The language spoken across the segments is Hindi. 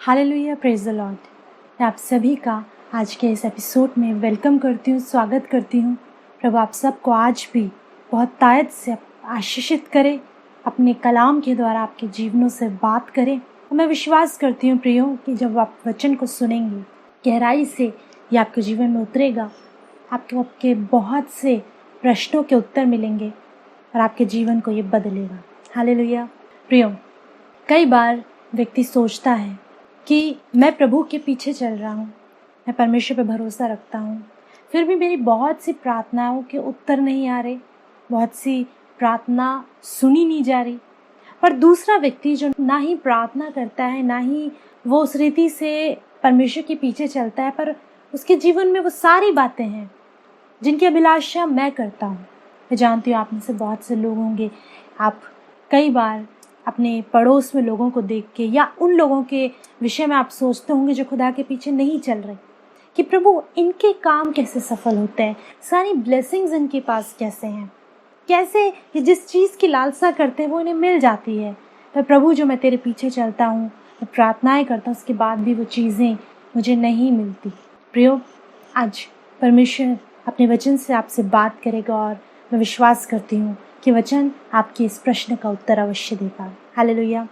Hallelujah, praise the Lord. मैं आप सभी का आज के इस एपिसोड में वेलकम करती हूँ, स्वागत करती हूँ। प्रभु आप सबको आज भी बहुत तायत से आशीषित करे, अपने कलाम के द्वारा आपके जीवनों से बात करें। और मैं विश्वास करती हूँ प्रियो कि जब आप वचन को सुनेंगे गहराई से, ये आपके जीवन में उतरेगा। आपके बहुत से प्रश्नों के उत्तर मिलेंगे और आपके जीवन को ये बदलेगा। हालेलुया प्रियो, कई बार व्यक्ति सोचता है कि मैं प्रभु के पीछे चल रहा हूँ, मैं परमेश्वर पे भरोसा रखता हूँ, फिर भी मेरी बहुत सी प्रार्थनाओं के उत्तर नहीं आ रहे, बहुत सी प्रार्थना सुनी नहीं जा रही। पर दूसरा व्यक्ति जो ना ही प्रार्थना करता है, ना ही वो उस रीति से परमेश्वर के पीछे चलता है, पर उसके जीवन में वो सारी बातें हैं जिनकी अभिलाषा मैं करता हूँ। मैं जानती हूँ आप में से बहुत से लोग होंगे, आप कई बार अपने पड़ोस में लोगों को देख के या उन लोगों के विषय में आप सोचते होंगे जो खुदा के पीछे नहीं चल रहे, कि प्रभु इनके काम कैसे सफल होते हैं, सारी ब्लेसिंग्स इनके पास कैसे हैं, कैसे ये जिस चीज़ की लालसा करते हैं वो इन्हें मिल जाती है। पर प्रभु जो मैं तेरे पीछे चलता हूँ, मैं प्रार्थनाएं करता हूँ, उसके बाद भी वो चीज़ें मुझे नहीं मिलती। प्रियो, आज परमेश्वर अपने वचन से आपसे बात करेगा और मैं विश्वास करती हूँ कि वचन आपके इस प्रश्न का उत्तर अवश्य देगा। हालेलुया।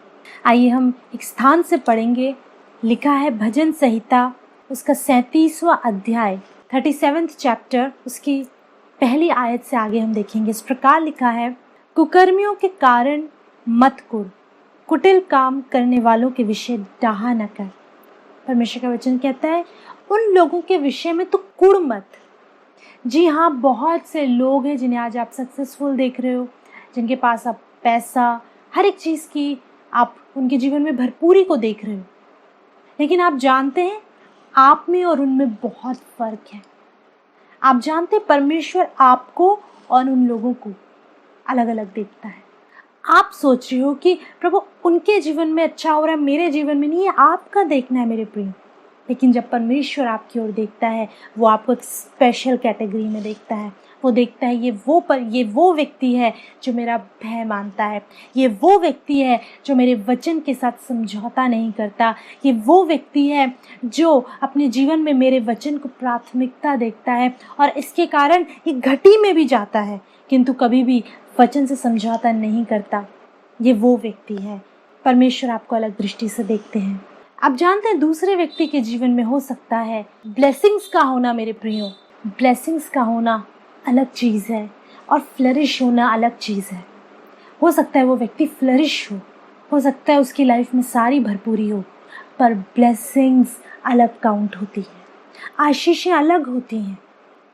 आइए हम एक स्थान से पढ़ेंगे। लिखा है भजन संहिता उसका 37वां अध्याय 37th चैप्टर, उसकी पहली आयत से आगे हम देखेंगे। इस प्रकार लिखा है, कुकर्मियों के कारण मत कुढ़, कुटिल काम करने वालों के विषय डाहा न कर। परमेश्वर का वचन कहता है उन लोगों के विषय में तो कुढ़ मत। जी हाँ, बहुत से लोग हैं जिन्हें आज आप सक्सेसफुल देख रहे हो, जिनके पास आप पैसा, हर एक चीज़ की आप उनके जीवन में भरपूरी को देख रहे हो, लेकिन आप जानते हैं आप में और उनमें बहुत फ़र्क है। आप जानते हैं परमेश्वर आपको और उन लोगों को अलग अलग देखता है। आप सोच रहे हो कि प्रभु उनके जीवन में अच्छा हो रहा है, मेरे जीवन में नहीं है। आपका देखना है मेरे प्रिय, लेकिन जब परमेश्वर आपकी ओर देखता है, वो आपको एक स्पेशल कैटेगरी में देखता है। वो देखता है ये वो व्यक्ति है जो मेरा भय मानता है, ये वो व्यक्ति है जो मेरे वचन के साथ समझौता नहीं करता, ये वो व्यक्ति है जो अपने जीवन में मेरे वचन को प्राथमिकता देखता है और इसके कारण ये घटी में भी जाता है किंतु कभी भी वचन से समझौता नहीं करता। ये वो व्यक्ति है। परमेश्वर आपको अलग दृष्टि से देखते हैं। आप जानते हैं दूसरे व्यक्ति के जीवन में हो सकता है ब्लेसिंग्स का होना। मेरे प्रियो, ब्लेसिंग्स का होना अलग चीज़ है और फ्लरिश होना अलग चीज़ है। हो सकता है वो व्यक्ति फ्लरिश हो सकता है उसकी लाइफ में सारी भरपूरी हो, पर ब्लेसिंग्स अलग काउंट होती है, आशीषें अलग होती हैं।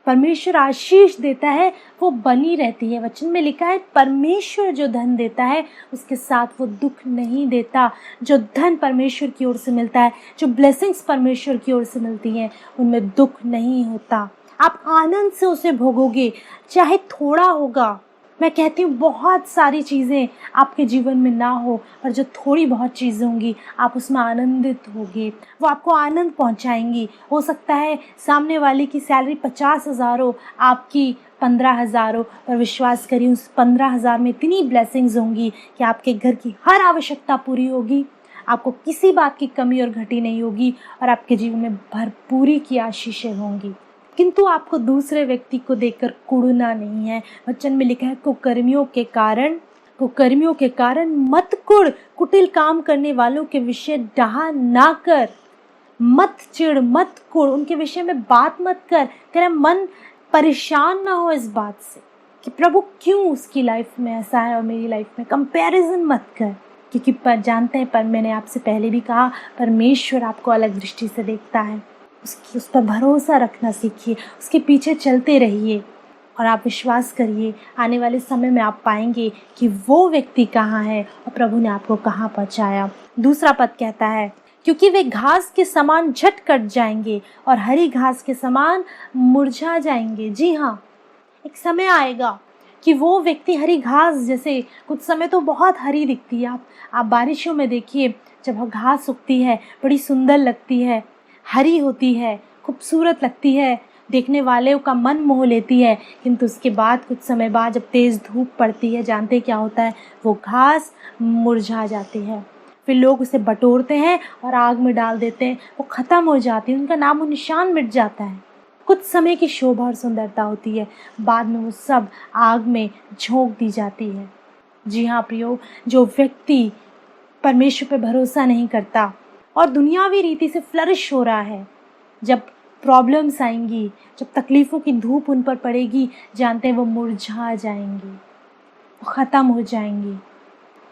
परमेश्वर आशीष देता है वो बनी रहती है। वचन में लिखा है परमेश्वर जो धन देता है उसके साथ वो दुख नहीं देता। जो धन परमेश्वर की ओर से मिलता है, जो ब्लेसिंग्स परमेश्वर की ओर से मिलती हैं, उनमें दुख नहीं होता। आप आनंद से उसे भोगोगे, चाहे थोड़ा होगा। मैं कहती हूँ बहुत सारी चीज़ें आपके जीवन में ना हो, पर जो थोड़ी बहुत चीज़ें होंगी आप उसमें आनंदित होगे, वो आपको आनंद पहुँचाएंगी। हो सकता है सामने वाले की सैलरी 50,000 हो, आपकी 15,000 हो, पर विश्वास करिए उस 15,000 में इतनी ब्लेसिंग्स होंगी कि आपके घर की हर आवश्यकता पूरी होगी, आपको किसी बात की कमी और घटी नहीं होगी और आपके जीवन में भरपूरी की आशीषें होंगी। किंतु आपको दूसरे व्यक्ति को देखकर कुढ़ना नहीं है। वचन में लिखा है कुकर्मियों के कारण मत कुढ़, कुटिल काम करने वालों के विषय डाहा ना कर। मत चिढ़, मत कुढ़, उनके विषय में बात मत कर। तेरा मन परेशान ना हो इस बात से कि प्रभु क्यों उसकी लाइफ में ऐसा है और मेरी लाइफ में। कंपैरिजन मत कर, क्योंकि पर जानते हैं, पर मैंने आपसे पहले भी कहा, परमेश्वर आपको अलग दृष्टि से देखता है। उस पर भरोसा रखना सीखिए, उसके पीछे चलते रहिए और आप विश्वास करिए आने वाले समय में आप पाएंगे कि वो व्यक्ति कहाँ है और प्रभु ने आपको कहाँ पहुँचाया। दूसरा पद कहता है, क्योंकि वे घास के समान झट कट जाएंगे और हरी घास के समान मुरझा जाएंगे। जी हाँ, एक समय आएगा कि वो व्यक्ति हरी घास जैसे, कुछ समय तो बहुत हरी दिखती है। आप बारिशों में देखिए, जब घास उगती है बड़ी सुंदर लगती है, हरी होती है, खूबसूरत लगती है, देखने वाले का मन मोह लेती है। किंतु उसके बाद कुछ समय बाद जब तेज़ धूप पड़ती है, जानते क्या होता है, वो घास मुरझा जाती है। फिर लोग उसे बटोरते हैं और आग में डाल देते हैं। वो ख़त्म हो जाती है, उनका नामो निशान मिट जाता है। कुछ समय की शोभा और सुंदरता होती है, बाद में वो सब आग में झोंक दी जाती है। जी हाँ प्रियो, जो व्यक्ति परमेश्वर पर भरोसा नहीं करता और दुनियावी रीति से फ्लरिश हो रहा है, जब प्रॉब्लम्स आएंगी, जब तकलीफ़ों की धूप उन पर पड़ेगी, जानते हैं वो मुरझा जाएंगी, वो ख़त्म हो जाएंगी।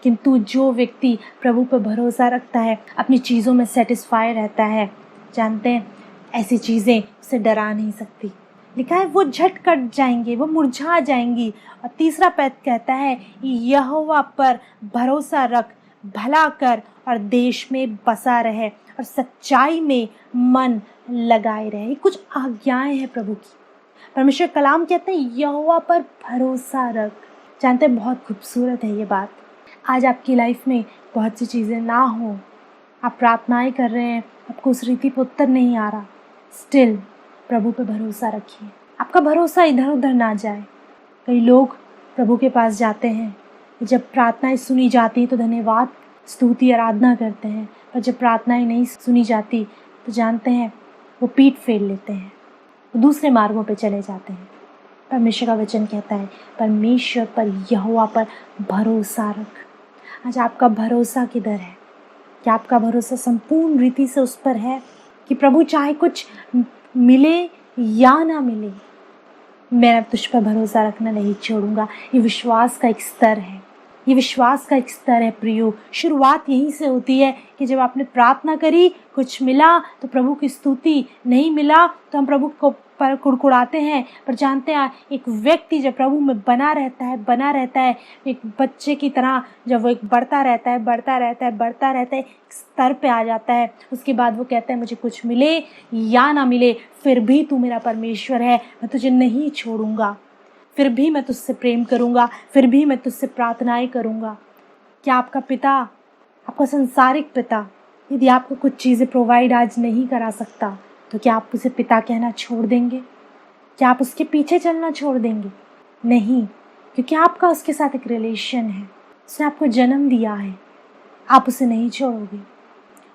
किंतु जो व्यक्ति प्रभु पर भरोसा रखता है, अपनी चीज़ों में सेटिस्फाई रहता है, जानते हैं ऐसी चीज़ें उसे डरा नहीं सकती। लिखा है वो झट कट जाएंगे, वो मुरझा जाएंगी। और तीसरा पैद कहता है यहोवा पर भरोसा रख, भला कर और देश में बसा रहे और सच्चाई में मन लगाए रहे। ये कुछ आज्ञाएं हैं प्रभु की। परमेश्वर कलाम कहते हैं यहोवा पर भरोसा रख। जानते हैं बहुत खूबसूरत है ये बात। आज आपकी लाइफ में बहुत सी चीज़ें ना हो, आप प्रार्थनाएं कर रहे हैं, आपको उस रीति पर उत्तर नहीं आ रहा, स्टिल प्रभु पे भरोसा रखिए। आपका भरोसा इधर उधर ना जाए। कई लोग प्रभु के पास जाते हैं, जब प्रार्थनाएं सुनी जाती तो धन्यवाद, स्तुति, आराधना करते हैं, पर जब प्रार्थनाएं नहीं सुनी जाती तो जानते हैं वो पीठ फेर लेते हैं, वो दूसरे मार्गों पे चले जाते हैं। परमेश्वर का वचन कहता है परमेश्वर पर, यहोवा पर भरोसा रख। आज आपका भरोसा किधर है? क्या आपका भरोसा संपूर्ण रीति से उस पर है कि प्रभु चाहे कुछ मिले या ना मिले, मैं तुझ पर भरोसा रखना नहीं छोड़ूंगा। ये विश्वास का एक स्तर है, ये विश्वास का एक स्तर है प्रियो। शुरुआत यहीं से होती है कि जब आपने प्रार्थना करी, कुछ मिला तो प्रभु की स्तुति, नहीं मिला तो हम प्रभु को पर कुड़कुड़ाते हैं। पर जानते हैं एक व्यक्ति जब प्रभु में बना रहता है, एक बच्चे की तरह जब वो एक बढ़ता रहता है, एक स्तर पे आ जाता है, उसके बाद वो कहता है मुझे कुछ मिले या ना मिले, फिर भी तू मेरा परमेश्वर है, मैं तुझे नहीं छोड़ूंगा, फिर भी मैं तुझसे प्रेम करूंगा, फिर भी मैं तुझसे प्रार्थनाएं करूंगा। क्या आपका पिता, आपका संसारिक पिता, यदि आपको कुछ चीज़ें प्रोवाइड आज नहीं करा सकता तो क्या आप उसे पिता कहना छोड़ देंगे? क्या आप उसके पीछे चलना छोड़ देंगे? नहीं, क्योंकि आपका उसके साथ एक रिलेशन है, उसने आपको जन्म दिया है, आप उसे नहीं छोड़ोगे।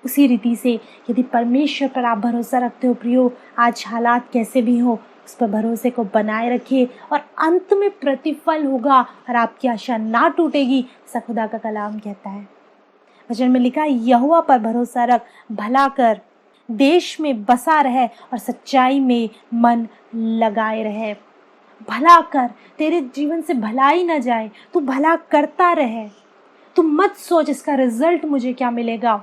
उसी रीति से यदि परमेश्वर पर आप भरोसा रखते हो प्रियो, आज हालात कैसे भी हो, उस पर भरोसे को बनाए रखिए और अंत में प्रतिफल होगा और आपकी आशा ना टूटेगी, ऐसा खुदा का कलाम कहता है। वचन में लिखा है यहोवा पर भरोसा रख, भला कर, देश में बसा रहे और सच्चाई में मन लगाए रहे। भला कर, तेरे जीवन से भलाई ना जाए, तू भला करता रहे। तू मत सोच इसका रिजल्ट मुझे क्या मिलेगा,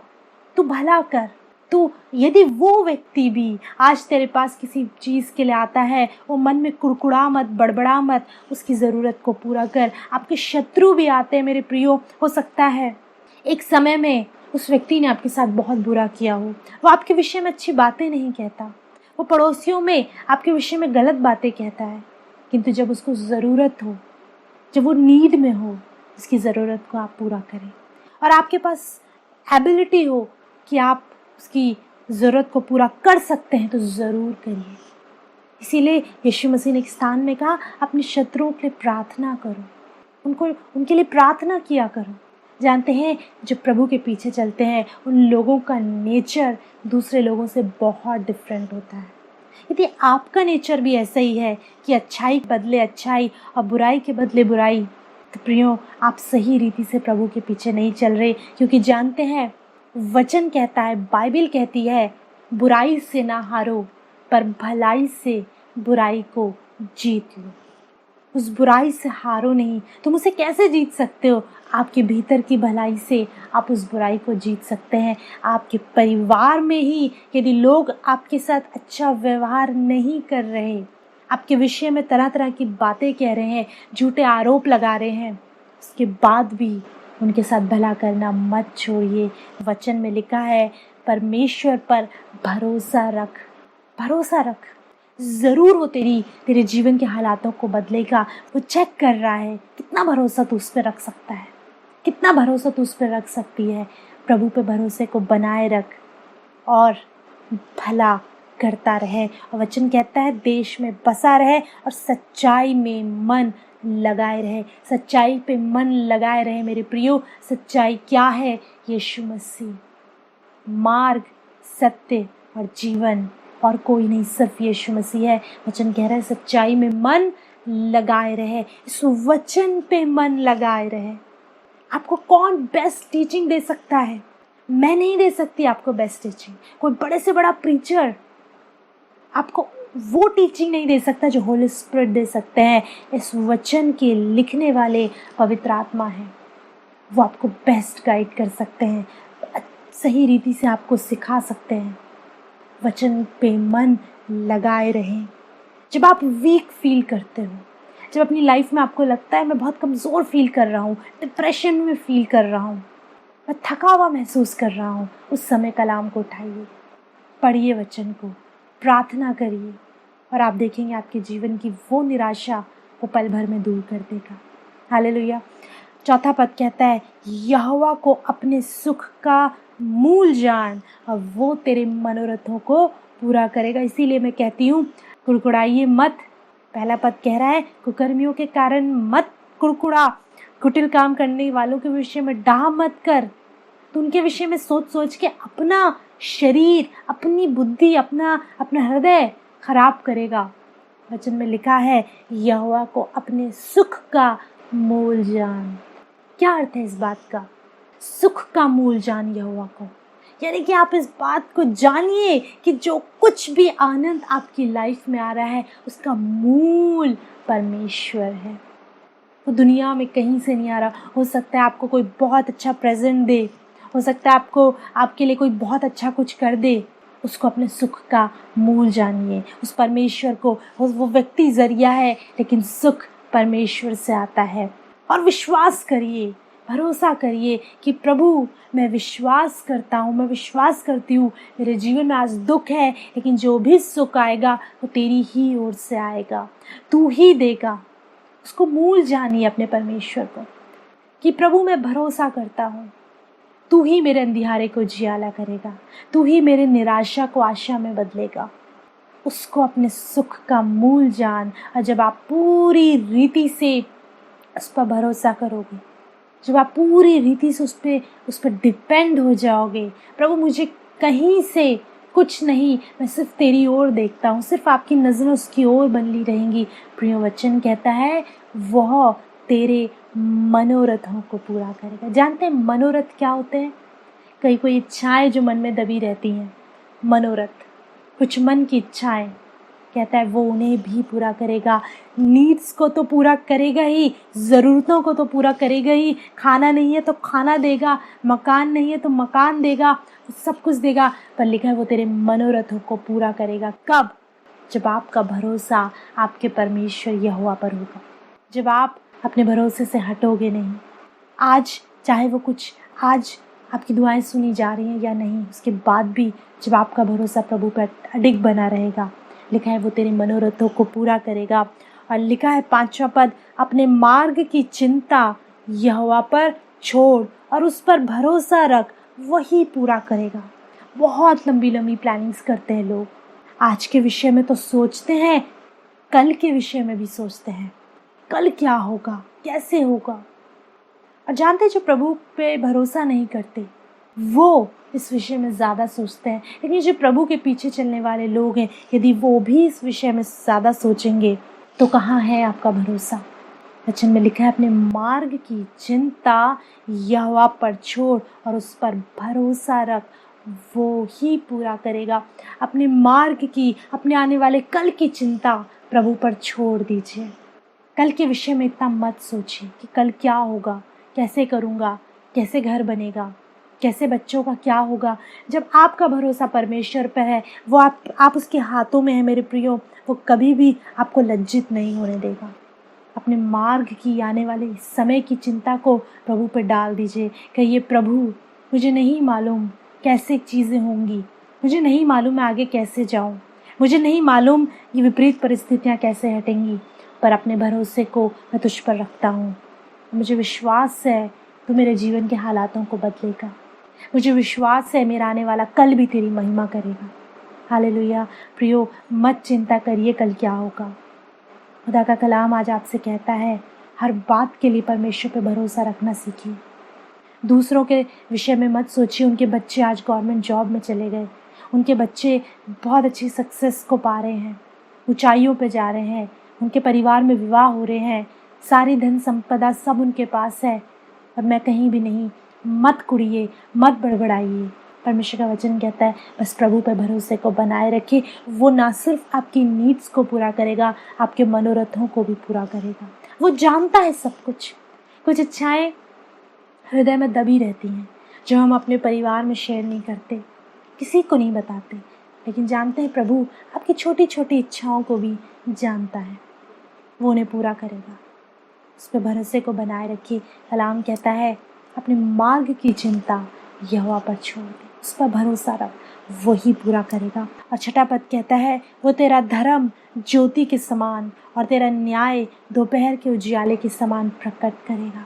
तू भला कर। तो यदि वो व्यक्ति भी आज तेरे पास किसी चीज़ के लिए आता है, वो मन में कुड़कुड़ा मत, बड़बड़ा मत, उसकी ज़रूरत को पूरा कर। आपके शत्रु भी आते हैं मेरे प्रियो, हो सकता है एक समय में उस व्यक्ति ने आपके साथ बहुत बुरा किया हो, वो आपके विषय में अच्छी बातें नहीं कहता, वो पड़ोसियों में आपके विषय में गलत बातें कहता है, किंतु जब उसको ज़रूरत हो, जब वो नीड में हो, उसकी ज़रूरत को आप पूरा करें और आपके पास एबिलिटी हो कि आप उसकी ज़रूरत को पूरा कर सकते हैं तो ज़रूर करिए। इसीलिए यीशु मसीह ने एक स्थान में कहा अपने शत्रुओं के लिए प्रार्थना करो, उनके लिए प्रार्थना किया करो। जानते हैं जो प्रभु के पीछे चलते हैं उन लोगों का नेचर दूसरे लोगों से बहुत डिफरेंट होता है। यदि आपका नेचर भी ऐसा ही है कि अच्छाई के बदले अच्छाई और बुराई के बदले बुराई, तो प्रियो आप सही रीति से प्रभु के पीछे नहीं चल रहे, क्योंकि जानते हैं वचन कहता है, बाइबल कहती है बुराई से ना हारो पर भलाई से बुराई को जीत लो। उस बुराई से हारो नहीं, तुम उसे कैसे जीत सकते हो? आपके भीतर की भलाई से आप उस बुराई को जीत सकते हैं। आपके परिवार में ही यदि लोग आपके साथ अच्छा व्यवहार नहीं कर रहे, आपके विषय में तरह तरह की बातें कह रहे हैं, झूठे आरोप लगा रहे हैं, उसके बाद भी उनके साथ भला करना मत छोड़िए। वचन में लिखा है परमेश्वर पर भरोसा रख, भरोसा रख। ज़रूर वो तेरे जीवन के हालातों को बदलेगा। वो चेक कर रहा है कितना भरोसा तू उस पर रख सकता है, कितना भरोसा तू उस पर रख सकती है। प्रभु पे भरोसे को बनाए रख और भला करता रहे। और वचन कहता है देश में बसा रहे और सच्चाई में मन लगाए रहे, सच्चाई पे मन लगाए रहे मेरे प्रियो। सच्चाई क्या है? यीशु मसीह मार्ग, सत्य और जीवन, और कोई नहीं, सिर्फ यीशु मसीह है। वचन कह रहा है सच्चाई में मन लगाए रहे, इस वचन पे मन लगाए रहे। आपको कौन बेस्ट टीचिंग दे सकता है? मैं नहीं दे सकती आपको बेस्ट टीचिंग। कोई बड़े से बड़ा प्रीचर आपको वो टीचिंग नहीं दे सकता जो होली स्पिरिट दे सकते हैं। इस वचन के लिखने वाले पवित्र आत्मा है, वो आपको बेस्ट गाइड कर सकते हैं, सही रीति से आपको सिखा सकते हैं। वचन पे मन लगाए रहें। जब आप वीक फील करते हो, जब अपनी लाइफ में आपको लगता है मैं बहुत कमज़ोर फील कर रहा हूँ, डिप्रेशन में फील कर रहा हूँ, मैं थका हुआ महसूस कर रहा हूँ, उस समय कलाम को उठाइए, पढ़िए वचन को, प्रार्थना करिए, और आप देखेंगे आपके जीवन की वो निराशा वो पल भर में दूर कर देगा। हालेलुया। चौथा पद कहता है यहोवा को अपने सुख का मूल जान और वो तेरे मनोरथों को पूरा करेगा। इसीलिए मैं कहती हूँ कुड़कुड़ाइए मत। पहला पद कह रहा है कुकर्मियों के कारण मत कुड़कुड़ा, कुटिल काम करने वालों के विषय में डाह मत कर। तो उनके विषय में सोच सोच के अपना शरीर, अपनी बुद्धि, अपना हृदय खराब करेगा। वचन में लिखा है यहोवा को अपने सुख का मूल जान। क्या अर्थ है इस बात का? सुख का मूल जान यहोवा को, यानी कि आप इस बात को जानिए कि जो कुछ भी आनंद आपकी लाइफ में आ रहा है उसका मूल परमेश्वर है। वो दुनिया में कहीं से नहीं आ रहा। हो सकता है आपको कोई बहुत अच्छा प्रेजेंट दे, हो सकता है आपके लिए कोई बहुत अच्छा कुछ कर दे, उसको अपने सुख का मूल जानिए। उस परमेश्वर को, वो व्यक्ति जरिया है लेकिन सुख परमेश्वर से आता है। और विश्वास करिए, भरोसा करिए कि प्रभु मैं विश्वास करता हूँ, मैं विश्वास करती हूँ, मेरे जीवन में आज दुख है लेकिन जो भी सुख आएगा वो तेरी ही ओर से आएगा, तू ही देगा। उसको मूल जानिए अपने परमेश्वर को कि प्रभु मैं भरोसा करता हूँ, तू ही मेरे अंधियारे को जियाला करेगा, तू ही मेरे निराशा को आशा में बदलेगा। उसको अपने सुख का मूल जान। और जब आप पूरी रीति से उस पर भरोसा करोगे, जब आप पूरी रीति से उस पर डिपेंड हो जाओगे, प्रभु मुझे कहीं से कुछ नहीं, मैं सिर्फ तेरी ओर देखता हूँ, सिर्फ आपकी नज़रें उसकी ओर बनली रहेंगी। प्रिय वचन कहता है वह तेरे मनोरथों को पूरा करेगा। जानते हैं मनोरथ क्या होते हैं? कोई इच्छाएं जो मन में दबी रहती हैं, मनोरथ, कुछ मन की इच्छाएं, कहता है वो उन्हें भी पूरा करेगा। नीड्स को तो पूरा करेगा ही, ज़रूरतों को तो पूरा करेगा ही। खाना नहीं है तो खाना देगा, मकान नहीं है तो मकान देगा, सब कुछ देगा। पर लिखा है वो तेरे मनोरथों को पूरा करेगा। कब? जब आपका भरोसा आपके परमेश्वर यहोवा पर होगा, जब आप अपने भरोसे से हटोगे नहीं। आज चाहे वो कुछ, आज आपकी दुआएं सुनी जा रही हैं या नहीं, उसके बाद भी जब आपका भरोसा प्रभु पर अडिग बना रहेगा, लिखा है वो तेरे मनोरथों को पूरा करेगा। और लिखा है 5वां पद, अपने मार्ग की चिंता यहोवा पर छोड़ और उस पर भरोसा रख, वही पूरा करेगा। बहुत लंबी लंबी प्लानिंग्स करते हैं लोग। आज के विषय में तो सोचते हैं, कल के विषय में भी सोचते हैं, कल क्या होगा, कैसे होगा। और जानते हैं जो प्रभु पे भरोसा नहीं करते वो इस विषय में ज़्यादा सोचते हैं। लेकिन जो प्रभु के पीछे चलने वाले लोग हैं, यदि वो भी इस विषय में ज़्यादा सोचेंगे तो कहाँ है आपका भरोसा? वचन में लिखा है अपने मार्ग की चिंता यहोवा पर छोड़ और उस पर भरोसा रख, वो ही पूरा करेगा। अपने मार्ग की, अपने आने वाले कल की चिंता प्रभु पर छोड़ दीजिए। कल के विषय में इतना मत सोचिए कि कल क्या होगा, कैसे करूँगा, कैसे घर बनेगा, कैसे बच्चों का क्या होगा। जब आपका भरोसा परमेश्वर पर है, वो आप उसके हाथों में है मेरे प्रियो, वो कभी भी आपको लज्जित नहीं होने देगा। अपने मार्ग की, आने वाले समय की चिंता को प्रभु पर डाल दीजिए। कहिए प्रभु मुझे नहीं मालूम कैसे चीज़ें होंगी, मुझे नहीं मालूम मैं आगे कैसे जाऊँ, मुझे नहीं मालूम ये विपरीत परिस्थितियाँ कैसे हटेंगी, पर अपने भरोसे को मैं तुझ पर रखता हूँ। मुझे विश्वास है तू मेरे जीवन के हालातों को बदलेगा, मुझे विश्वास है मेरा आने वाला कल भी तेरी महिमा करेगा। हालेलुया। प्रियो मत चिंता करिए कल क्या होगा। खुदा का कलाम आज आपसे कहता है हर बात के लिए परमेश्वर पे भरोसा रखना सीखिए। दूसरों के विषय में मत सोचिए। उनके बच्चे आज गवर्नमेंट जॉब में चले गए, उनके बच्चे बहुत अच्छी सक्सेस को पा रहे हैं, ऊंचाइयों पे जा रहे हैं, उनके परिवार में विवाह हो रहे हैं, सारी धन संपदा सब उनके पास है, और मैं कहीं भी नहीं। मत कुड़िए, मत बड़बड़ाइए। परमेश्वर का वचन कहता है बस प्रभु पर भरोसे को बनाए रखिए। वो ना सिर्फ आपकी नीड्स को पूरा करेगा, आपके मनोरथों को भी पूरा करेगा। वो जानता है सब कुछ। कुछ इच्छाएं हृदय में दबी रहती हैं जो हम अपने परिवार में शेयर नहीं करते, किसी को नहीं बताते, लेकिन जानते हैं प्रभु आपकी छोटी छोटी इच्छाओं को भी जानता है, वो उन्हें पूरा करेगा। उस पर भरोसे को बनाए रखिए। कलाम कहता है अपने मार्ग की चिंता यहोवा पर छोड़ दे, उस पर भरोसा रख, वही पूरा करेगा। और छठा पद कहता है वो तेरा धर्म ज्योति के समान और तेरा न्याय दोपहर के उजियाले के समान प्रकट करेगा।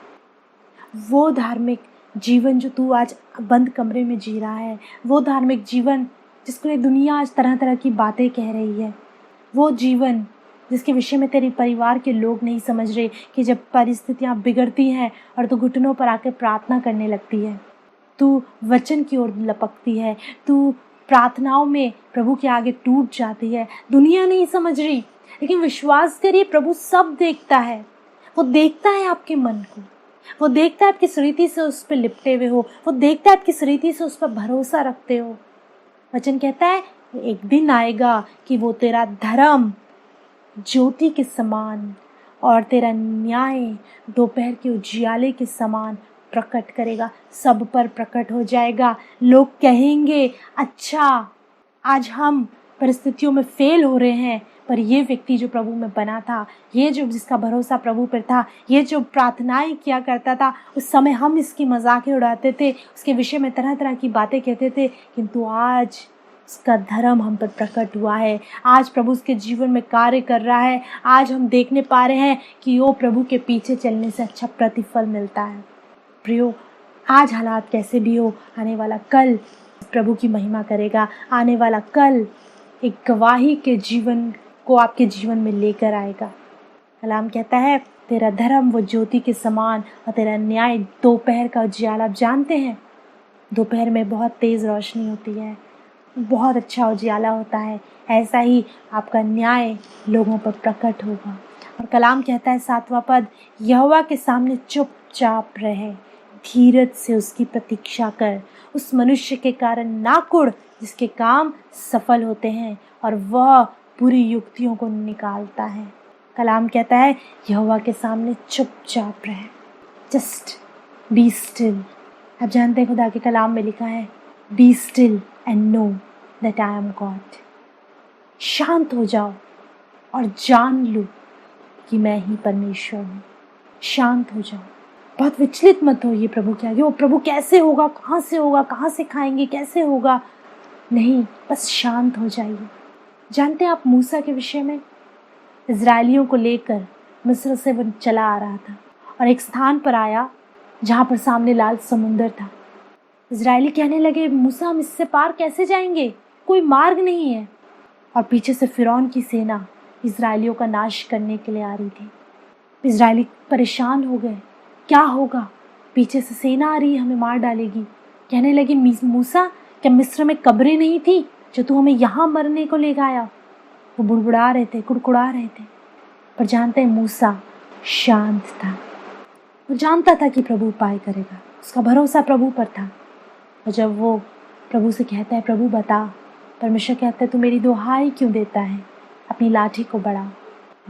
वो धार्मिक जीवन जो तू आज बंद कमरे में जी रहा है, वो धार्मिक जीवन जिसको ये दुनिया आज तरह तरह की बातें कह रही है, वो जीवन जिसके विषय में तेरे परिवार के लोग नहीं समझ रहे कि जब परिस्थितियाँ बिगड़ती हैं और तू घुटनों पर आकर प्रार्थना करने लगती है, तू वचन की ओर लपकती है, तू प्रार्थनाओं में प्रभु के आगे टूट जाती है। दुनिया नहीं समझ रही, लेकिन विश्वास करिए प्रभु सब देखता है। वो देखता है आपके मन को, वो देखता है आप किस रीति से उस पर लिपटे हुए हो, वो देखता है आप किस रीति से उस पर भरोसा रखते हो। वचन कहता है एक दिन आएगा कि वो तेरा धर्म ज्योति के समान और तेरा न्याय दोपहर के उजियाले के समान प्रकट करेगा। सब पर प्रकट हो जाएगा। लोग कहेंगे अच्छा आज हम परिस्थितियों में फेल हो रहे हैं, पर ये व्यक्ति जो प्रभु में बना था, ये जो जिसका भरोसा प्रभु पर था, ये जो प्रार्थनाएं किया करता था, उस समय हम इसकी मजाक उड़ाते थे, उसके विषय में तरह तरह की बातें कहते थे, किंतु आज उसका धर्म हम पर प्रकट हुआ है। आज प्रभु उसके जीवन में कार्य कर रहा है। आज हम देखने पा रहे हैं कि वो प्रभु के पीछे चलने से अच्छा प्रतिफल मिलता है। प्रियो, आज हालात कैसे भी हो, आने वाला कल प्रभु की महिमा करेगा। आने वाला कल एक गवाही के जीवन को आपके जीवन में लेकर आएगा। कलाम कहता है तेरा धर्म वो ज्योति के समान और तेरा न्याय दोपहर का उजियाला। आप जानते हैं दोपहर में बहुत तेज रोशनी होती है, बहुत अच्छा उजियाला होता है। ऐसा ही आपका न्याय लोगों पर प्रकट होगा। और कलाम कहता है 7वां पद, यहोवा के सामने चुपचाप रहे, धीरज से उसकी प्रतीक्षा कर। उस मनुष्य के कारण ना कुढ़ जिसके काम सफल होते हैं और वह बुरी युक्तियों को निकालता है। कलाम कहता है यहोवा के सामने चुपचाप रहे, जस्ट बी स्टिल। आप जानते हैं खुदा के कलाम में लिखा है be still and know that I am God. शांत हो जाओ और जान लो कि मैं ही परमेश्वर हूँ। शांत हो जाओ, बहुत विचलित मत होइए प्रभु के आगे। वो प्रभु कैसे होगा, कहाँ से होगा, कहाँ से खाएंगे, कैसे होगा, नहीं, बस शांत हो जाइए। जानते हैं आप मूसा के विषय में, इजरायलियों को लेकर मिस्र से वो चला आ रहा था और एक स्थान पर आया जहाँ पर सामने लाल समुंदर था। इजरायली कहने लगे मूसा हम इससे पार कैसे जाएंगे, कोई मार्ग नहीं है। और पीछे से फिरौन की सेना इजरायलियों का नाश करने के लिए आ रही थी। इजरायली परेशान हो गए, क्या होगा, पीछे से सेना आ रही है, हमें मार डालेगी। कहने लगे मूसा क्या मिस्र में कब्रें नहीं थी जो तू हमें यहाँ मरने को ले गया। वो बुड़बुड़ा रहे थे, कुड़कुड़ा रहे थे। पर जानते हैं मूसा शांत था, वो जानता था कि प्रभु उपाय करेगा, उसका भरोसा प्रभु पर था। और जब वो प्रभु से कहता है प्रभु बता, परमेश्वर कहता है तू मेरी दुहाई क्यों देता है, अपनी लाठी को बढ़ा।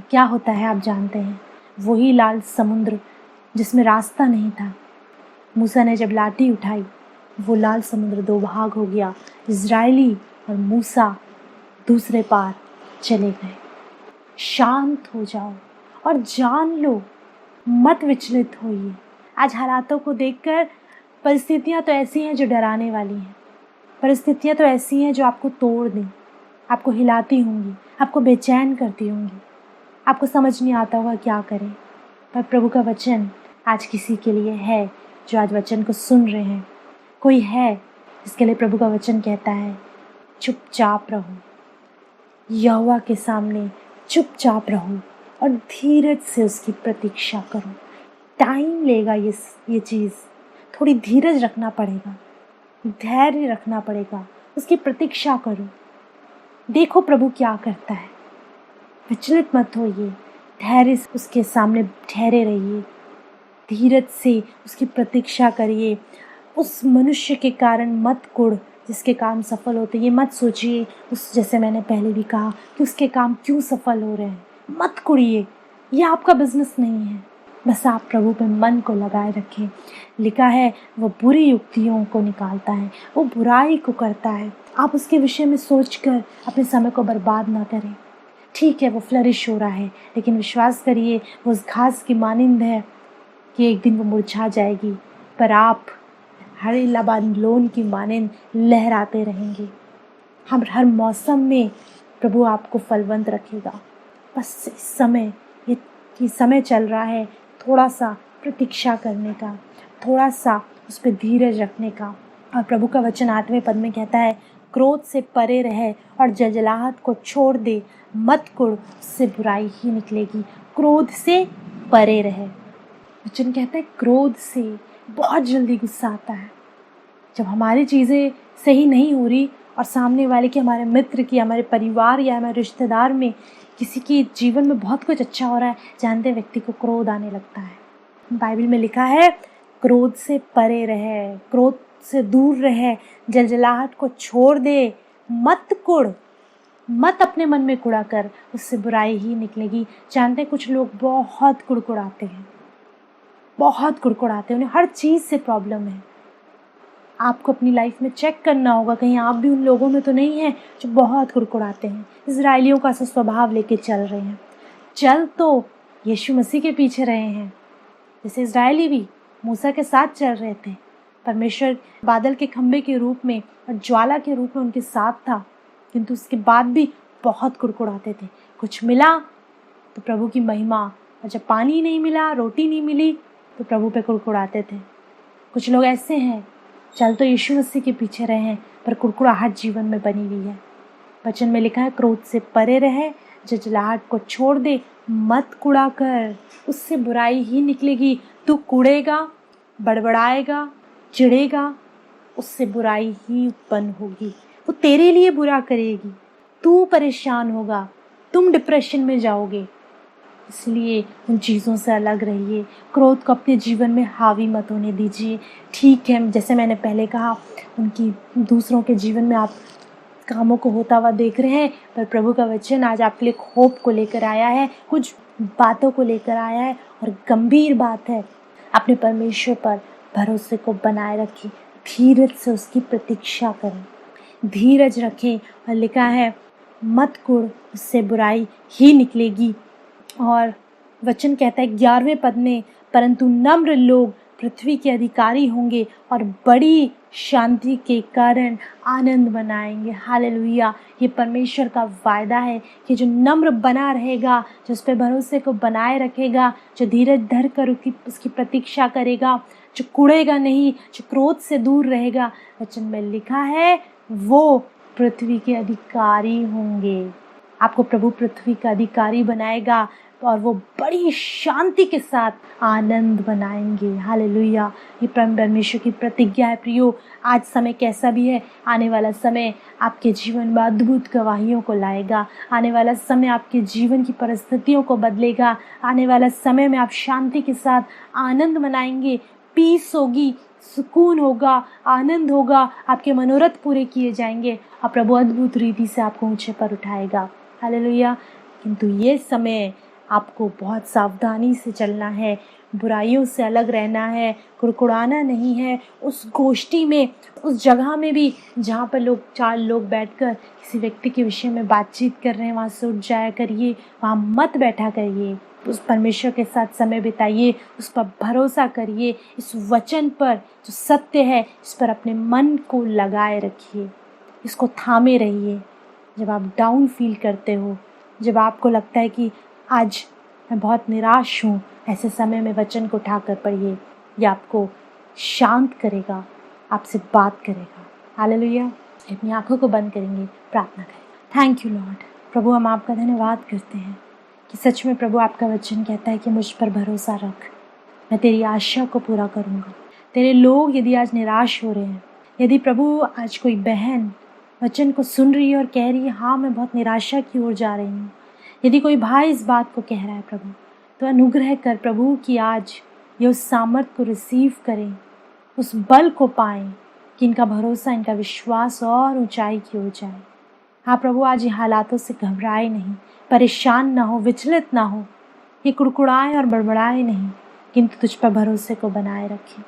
क्या होता है आप जानते हैं, वही लाल समुद्र जिसमें रास्ता नहीं था, मूसा ने जब लाठी उठाई वो लाल समुद्र दो भाग हो गया। इजरायली और मूसा दूसरे पार चले गए। शांत हो जाओ और जान लो, मत विचलित होइए। आज हालातों को देखकर परिस्थितियां तो ऐसी हैं जो डराने वाली हैं, परिस्थितियां तो ऐसी हैं जो आपको तोड़ दें, आपको हिलाती होंगी, आपको बेचैन करती होंगी, आपको समझ नहीं आता होगा क्या करें। पर प्रभु का वचन आज किसी के लिए है जो आज वचन को सुन रहे हैं। कोई है जिसके लिए प्रभु का वचन कहता है चुपचाप रहो, यहोवा के सामने चुपचाप रहो, और धीरज से उसकी प्रतीक्षा करो। टाइम लेगा ये चीज़, थोड़ी धीरज रखना पड़ेगा, धैर्य रखना पड़ेगा, उसकी प्रतीक्षा करो। देखो प्रभु क्या करता है। विचलित मत होइए, धैर्य से उसके सामने ठहरे रहिए, धीरज से उसकी प्रतीक्षा करिए। उस मनुष्य के कारण मत कुढ़ जिसके काम सफल होते। ये मत सोचिए उस, जैसे मैंने पहले भी कहा, कि उसके काम क्यों सफल हो रहे हैं। मत कुढ़िए, ये आपका बिजनेस नहीं है। बस आप प्रभु पे मन को लगाए रखें। लिखा है वो बुरी युक्तियों को निकालता है, वो बुराई को करता है। आप उसके विषय में सोचकर अपने समय को बर्बाद ना करें। ठीक है, वो फ्लरिश हो रहा है, लेकिन विश्वास करिए वो उस घास की मानिंद है कि एक दिन वो मुरझा जाएगी, पर आप हरे लबानोन की मानिंद लहराते रहेंगे। हम हर मौसम में प्रभु आपको फलवंत रखेगा। बस इस समय ये समय चल रहा है थोड़ा सा प्रतीक्षा करने का, थोड़ा सा उस पर धीरज रखने का। और प्रभु का वचन 8वें पद में कहता है, क्रोध से परे रहे और जलजलाहट को छोड़ दे, मत कुढ़, उससे बुराई ही निकलेगी। क्रोध से परे रहे। वचन कहता है क्रोध से बहुत जल्दी गुस्सा आता है। जब हमारी चीज़ें सही नहीं हो रही और सामने वाले की, हमारे मित्र की, हमारे परिवार या हमारे रिश्तेदार में किसी के जीवन में बहुत कुछ अच्छा हो रहा है, जानते व्यक्ति को क्रोध आने लगता है। बाइबल में लिखा है क्रोध से परे रहे, क्रोध से दूर रहे, जलजलाहट को छोड़ दे, मत कुढ़, मत अपने मन में कुढ़ा कर, उससे बुराई ही निकलेगी। जानते कुछ लोग बहुत कुड़कुड़ाते हैं, बहुत कुड़कुड़ाते हैं, उन्हें हर चीज़ से प्रॉब्लम है। आपको अपनी लाइफ में चेक करना होगा कहीं आप भी उन लोगों में तो नहीं हैं जो बहुत कुड़कुड़ाते हैं, इजराइलियों का सा स्वभाव लेके चल रहे हैं। चल तो यीशु मसीह के पीछे रहे हैं, जैसे इजराइली भी मूसा के साथ चल रहे थे। परमेश्वर बादल के खंभे के रूप में और ज्वाला के रूप में उनके साथ था, किंतु उसके बाद भी बहुत कुड़कुड़ाते थे। कुछ मिला तो प्रभु की महिमा, और जब पानी नहीं मिला, रोटी नहीं मिली, तो प्रभु पे कुड़कुड़ाते थे। कुछ लोग ऐसे हैं, चल तो यीशु मसीह के पीछे रहे हैं, पर कुड़कुड़ाहट जीवन में बनी हुई है। वचन में लिखा है क्रोध से परे रहे, जलजलाहट को छोड़ दे, मत कुड़ा कर, उससे बुराई ही निकलेगी। तू कुड़ेगा, बड़बड़ाएगा, चिढ़ेगा, उससे बुराई ही उत्पन्न होगी। वो तेरे लिए बुरा करेगी, तू परेशान होगा, तुम डिप्रेशन में जाओगे। इसलिए उन चीज़ों से अलग रहिए, क्रोध को अपने जीवन में हावी मत होने दीजिए। ठीक है, जैसे मैंने पहले कहा, उनकी दूसरों के जीवन में आप कामों को होता हुआ देख रहे हैं, पर प्रभु का वचन आज आपके लिए होप को लेकर आया है, कुछ बातों को लेकर आया है, और गंभीर बात है। अपने परमेश्वर पर भरोसे को बनाए रखें, धीरज से उसकी प्रतीक्षा करें, धीरज रखें। और लिखा है मत कुढ़, उससे बुराई ही निकलेगी। और वचन कहता है 11वें पद में, परंतु नम्र लोग पृथ्वी के अधिकारी होंगे और बड़ी शांति के कारण आनंद मनाएंगे। हालेलुया। ये परमेश्वर का वायदा है कि जो नम्र बना रहेगा, जो उस पर भरोसे को बनाए रखेगा, जो धीरज धर कर उसकी प्रतीक्षा करेगा, जो कुड़ेगा नहीं, जो क्रोध से दूर रहेगा, वचन में लिखा है वो पृथ्वी के अधिकारी होंगे। आपको प्रभु पृथ्वी का अधिकारी बनाएगा और वो बड़ी शांति के साथ आनंद मनाएंगे। हालेलुया। ये परमेश्वर की प्रतिज्ञा है प्रियो। आज समय कैसा भी है, आने वाला समय आपके जीवन में अद्भुत गवाहियों को लाएगा। आने वाला समय आपके जीवन की परिस्थितियों को बदलेगा। आने वाला समय में आप शांति के साथ आनंद मनाएंगे, पीस होगी, सुकून होगा, आनंद होगा, आपके मनोरथ पूरे किए जाएंगे और प्रभु अद्भुत रीति से आपको ऊंचे पर उठाएगा। हालेलुया। किंतु ये समय आपको बहुत सावधानी से चलना है, बुराइयों से अलग रहना है, कुड़कुड़ाना नहीं है। उस गोष्ठी में, उस जगह में भी जहाँ पर लोग 4 लोग बैठकर किसी व्यक्ति के विषय में बातचीत कर रहे हैं, वहाँ से उठ जाया करिए, वहाँ मत बैठा करिए। उस परमेश्वर के साथ समय बिताइए, उस पर भरोसा करिए, इस वचन पर जो सत्य है इस पर अपने मन को लगाए रखिए, इसको थामे रहिए। जब आप डाउन फील करते हो, जब आपको लगता है कि आज मैं बहुत निराश हूँ, ऐसे समय में वचन को उठाकर पढ़िए, ये आपको शांत करेगा, आपसे बात करेगा। हालेलुया। अपनी आंखों को बंद करेंगे, प्रार्थना करेंगे। Thank you Lord. प्रभु हम आपका धन्यवाद करते हैं कि सच में प्रभु आपका वचन कहता है कि मुझ पर भरोसा रख, मैं तेरी आशा को पूरा करूँगा। तेरे लोग यदि आज निराश हो रहे हैं, यदि प्रभु आज कोई बहन वचन को सुन रही है और कह रही है हाँ मैं बहुत निराशा की ओर जा रही हूँ, यदि कोई भाई इस बात को कह रहा है प्रभु, तो अनुग्रह कर प्रभु कि आज ये उस सामर्थ को रिसीव करें, उस बल को पाएं कि इनका भरोसा, इनका विश्वास और ऊंचाई की ओर जाए। हाँ प्रभु, आज ये हालातों से घबराए नहीं, परेशान ना हो, विचलित ना हो, ये कुड़कुड़ाए और बड़बड़ाए नहीं, किंतु तुझ पर भरोसे को बनाए रखें,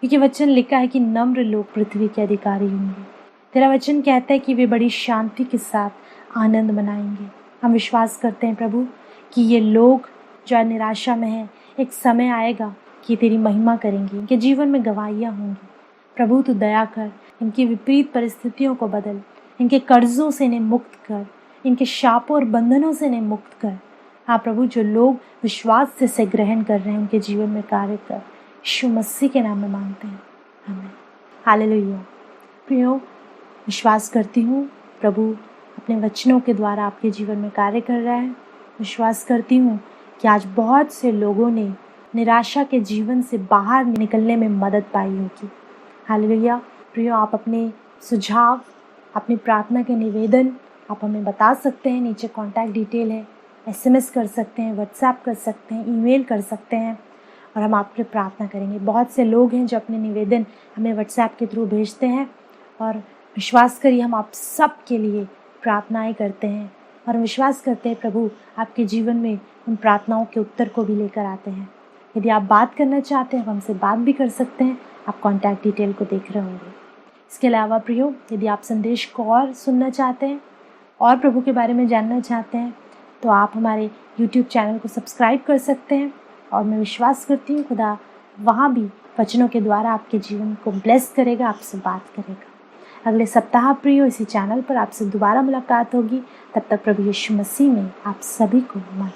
क्योंकि वचन लिखा है कि नम्र लोग पृथ्वी के अधिकारी होंगे। तेरा वचन कहता है कि वे बड़ी शांति के साथ आनंद मनाएंगे। हम विश्वास करते हैं प्रभु कि ये लोग जो निराशा में हैं, एक समय आएगा कि तेरी महिमा करेंगे, इनके जीवन में गवाहियाँ होंगी। प्रभु तू दया कर, इनकी विपरीत परिस्थितियों को बदल, इनके कर्जों से इन्हें मुक्त कर, इनके शापों और बंधनों से इन्हें मुक्त कर। हाँ प्रभु, जो लोग विश्वास से ग्रहण कर रहे हैं उनके जीवन में कार्य कर, यीशु मसीह के नाम में मांगते हैं, आमीन। हालेलुया। प्रियो, विश्वास करती हूँ प्रभु अपने वचनों के द्वारा आपके जीवन में कार्य कर रहा है। विश्वास करती हूँ कि आज बहुत से लोगों ने निराशा के जीवन से बाहर निकलने में मदद पाई होगी। हालेलुया। प्रियो, आप अपने सुझाव, अपनी प्रार्थना के निवेदन आप हमें बता सकते हैं। नीचे कॉन्टैक्ट डिटेल है, SMS कर सकते हैं, व्हाट्सएप कर सकते हैं, ईमेल कर सकते हैं और हम आप पे प्रार्थना करेंगे। बहुत से लोग हैं जो अपने निवेदन हमें व्हाट्सएप के थ्रू भेजते हैं और विश्वास करिए हम आप सब के लिए प्रार्थनाएं करते हैं और विश्वास करते हैं प्रभु आपके जीवन में उन प्रार्थनाओं के उत्तर को भी लेकर आते हैं। यदि आप बात करना चाहते हैं, हमसे बात भी कर सकते हैं। आप कॉन्टैक्ट डिटेल को देख रहे होंगे। इसके अलावा प्रियो, यदि आप संदेश को और सुनना चाहते हैं और प्रभु के बारे में जानना चाहते हैं, तो आप हमारे YouTube चैनल को सब्सक्राइब कर सकते हैं और मैं विश्वास करती हूँ खुदा वहाँ भी वचनों के द्वारा आपके जीवन को ब्लेस करेगा, आपसे बात करेगा। अगले सप्ताह प्रियो इसी चैनल पर आपसे दोबारा मुलाकात होगी। तब तक प्रभु यीशु मसीह में आप सभी को मान।